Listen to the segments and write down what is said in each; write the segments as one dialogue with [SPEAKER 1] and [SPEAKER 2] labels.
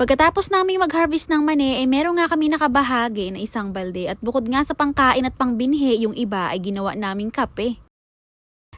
[SPEAKER 1] Pagkatapos naming mag-harvest ng mani, meron nga kami nakabahagi na isang balde at bukod nga sa pangkain at pangbinhi, yung iba ay ginawa naming kape.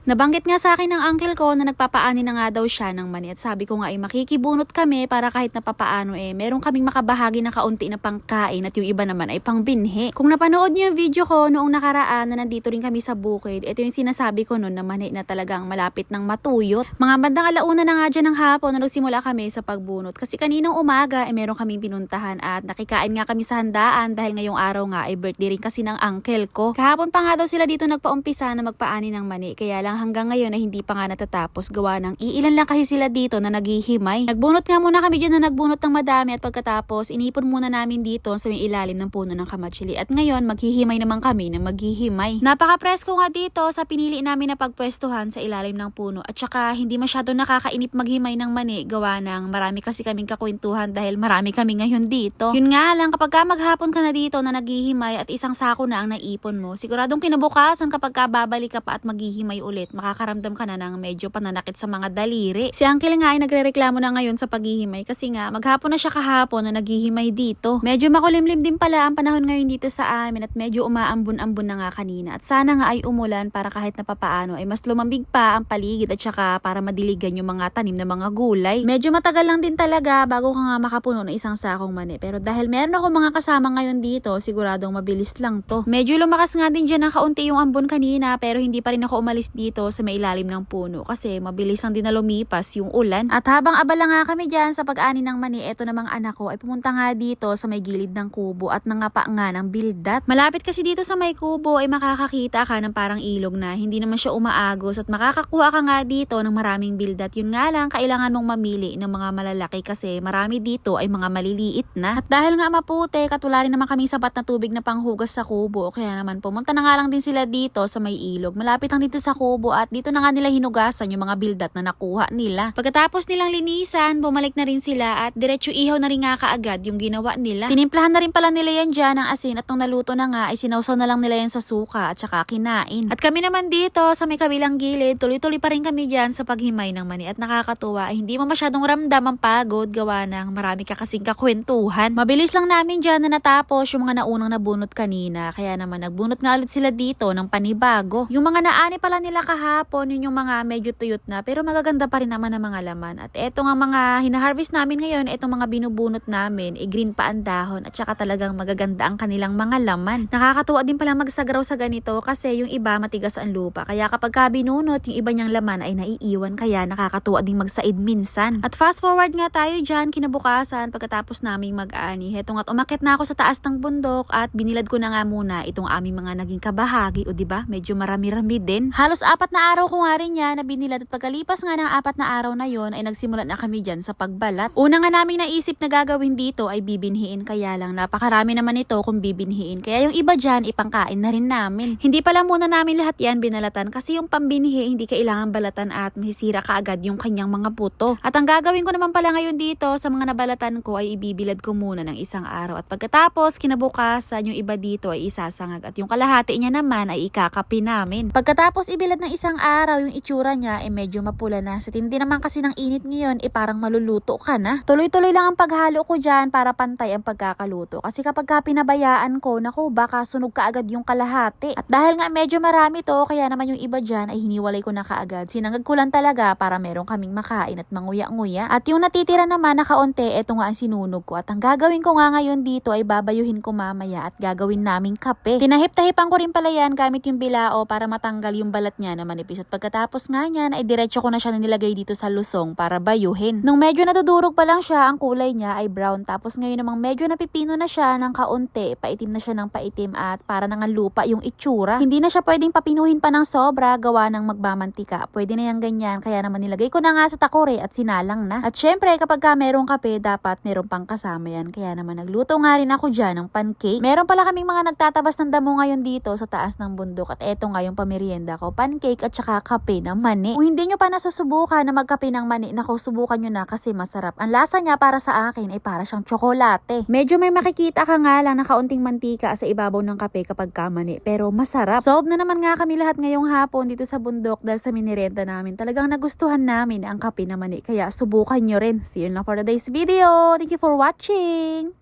[SPEAKER 1] Nabanggit nga sa akin ng uncle ko na nagpapaani na nga daw siya ng mani at sabi ko nga makikibunot kami para kahit napapaano meron kaming makabahagi na kaunti na pangkain at yung iba naman ay pangbinhi. Kung napanood niyo yung video ko noong nakaraan na nandito rin kami sa bukid, ito yung sinasabi ko noon na mani na talagang malapit ng matuyot. Mga bandang alauna na nga dyan ng hapon na nagsimula kami sa pagbunot kasi kaninang umaga meron kaming pinuntahan at nakikain nga kami sa handaan dahil ngayong araw nga ay birthday rin kasi ng uncle ko. Kahapon pa nga daw sila dito nagpaumpisa na magpaani ng mani kaya lang hanggang ngayon ay hindi pa nga natatapos gawa ng iilan lang kasi sila dito na naghihimay. Nagbunot nga muna kami dyan na nagbunot ng madami at pagkatapos inipon muna namin dito sa may ilalim ng puno ng kamatsili at ngayon maghihimay naman kami ng maghihimay. Napaka-presko nga dito sa pinili namin na pagpwestuhan sa ilalim ng puno at saka hindi masyado nakakainip maghimay ng mani gawa ng marami kasi kaming kakwentuhan dahil marami kami ngayon dito. Yun nga lang kapag ka maghapon ka na dito na naghihimay at isang sako na ang naipon mo, siguradong kinabukasan kapag ka babalik ka pa at maghihimay ulit, makakaramdam ka na ng medyo pananakit sa mga daliri. Si uncle nga ay nagrereklamo na ngayon sa paghihimay kasi nga maghapon na siya kahapon na naghihimay dito. Medyo makulimlim din pala ang panahon ngayon dito sa amin at medyo umaambon-ambon na nga kanina at sana nga ay umulan para kahit napapaano ay mas lumambig pa ang paligid at saka para madiligan yung mga tanim na mga gulay. Medyo matagal lang din talaga bago ka nga makapuno ng isang sakong mani pero dahil meron ako mga kasama ngayon dito siguradong mabilis lang to. Medyo lumakas nga din dyan ng kaunti yung ambon kanina pero hindi pa rin ako umalis dito sa may ilalim ng puno kasi mabilis lang din na lumipas yung ulan. At habang abala nga kami dyan sa pag-ani ng mani, eto namang anak ko ay pumunta nga dito sa may gilid ng kubo at nangapa nga ng bildat. Malapit kasi dito sa may kubo ay makakakita ka ng parang ilog na hindi naman siya umaagos at makakakuha ka nga dito ng maraming bildat. Yun nga lang, kailangan mong mamili ng mga malalaki kasi marami dito ay mga maliliit na. At dahil nga maputi, katularin naman kaming sapat na tubig na panghugas sa kubo kaya naman pumunta na nga lang din sila dito sa may ilog. Malapit lang dito sa kubo at dito na nga nila hinugasan yung mga bildat na nakuha nila. Pagkatapos nilang linisan, bumalik na rin sila at diretso ihaw na rin nga kaagad yung ginawa nila. Tinimplahan na rin pala nila yan dyan ng asin at nung naluto na nga ay sinawsaw na lang nila yan sa suka at saka kinain. At kami naman dito sa may kabilang gilid, tuloy-tuloy pa rin kami dyan sa paghimay ng mani at nakakatuwa ay hindi mo masyadong ramdam ang pagod gawa ng marami ka kasing kakwentuhan. Mabilis lang namin dyan na natapos yung mga naunang nabunot kanina kaya naman nagbunot nga ulit sila dito ng panibago. Yung mga naani pala nila kahapon, yun yung mga medyo tuyot na pero magaganda pa rin naman ang mga laman. At eto nga mga hinaharvest namin ngayon, etong mga binubunot namin, green pa ang dahon at saka talagang magaganda ang kanilang mga laman. Nakakatuwa din pala magsagaraw sa ganito kasi yung iba matigas ang lupa kaya kapag ka binunot, yung iba niyang laman ay naiiwan kaya nakakatuwa din magsaid minsan. At fast forward nga tayo dyan kinabukasan pagkatapos naming mag-ani. Heto nga't umakyat na ako sa taas ng bundok at binilad ko na nga muna itong aming mga naging kabahagi o diba medyo marami-rami din. Halos 4 na araw ko nga rin yan na binilad at pagkalipas nga ng 4 na araw na yon ay nagsimula na kami dyan sa pagbalat. Una nga naming naisip na gagawin dito ay bibinhiin kaya lang napakarami naman ito kung bibinhiin kaya yung iba dyan ipangkain na rin namin. Hindi pala muna namin lahat yan binalatan kasi yung pambinhi hindi kailangan balatan at masisira kaagad yung kanyang mga puto. At ang gagawin ko naman pala ngayon dito sa mga nabalatan ko ay ibibilad ko muna ng isang araw at pagkatapos kinabukasan yung iba dito ay isasangag at yung kalahati niya naman ay ikakapi namin. Pagkatapos ibilad ng isang araw yung itsura niya ay medyo mapula na. Sa tindi naman kasi ng init ngayon parang maluluto ka na. Tuloy-tuloy lang ang paghalo ko dyan para pantay ang pagkakaluto kasi kapag ka pinabayaan ko, naku baka sunog kaagad yung kalahati. At dahil nga medyo marami to kaya naman yung iba dyan ay hiniwalay ko na kaagad. Sinangag ko lang talaga para meron kaming makain at manguya-nguya. At yung natitira naman na kaunti, eto nga ang sinunog ko. At ang gagawin ko nga ngayon dito ay babayuhin ko mamaya at gagawin naming kape. Tinahip-tahipan ko rin pala yan gamit yung bilao para matanggal yung balat niya na manipis. At pagkatapos nga niyan ay diretso ko na siya nilagay dito sa lusong para bayuhin. Nung medyo nadudurog pa lang siya, ang kulay niya ay brown. Tapos ngayon namang medyo napipino na siya ng kaunti, paitim na siya ng paitim at para nang lupa yung itsura. Hindi na siya pwedeng papinuhin pa ng sobra gawa ng magbamantika. Pwede na yan ganyan kaya naman nilagay ko na nga sa takore at sinalang na. At syempre kapag ka merong kape dapat meron pang kasama yan. Kaya naman nagluto nga rin ako dyan ng pancake. Meron pala kaming mga nagtatabas ng damo ngayon dito sa taas ng bundok at eto nga yung pamerienda ko. Pancake pancake at saka kape ng mani. Kung hindi nyo pa nasusubukan na magkape ng mani, naku, subukan nyo na kasi masarap. Ang lasa niya para sa akin ay para siyang tsokolate. Medyo may makikita ka nga lang na kaunting mantika sa ibabaw ng kape kapag kamani, pero masarap. Solve na naman nga kami lahat ngayong hapon dito sa bundok dahil sa minirenta namin. Talagang nagustuhan namin ang kape na mani, kaya subukan nyo rin. See you na for today's video. Thank you for watching!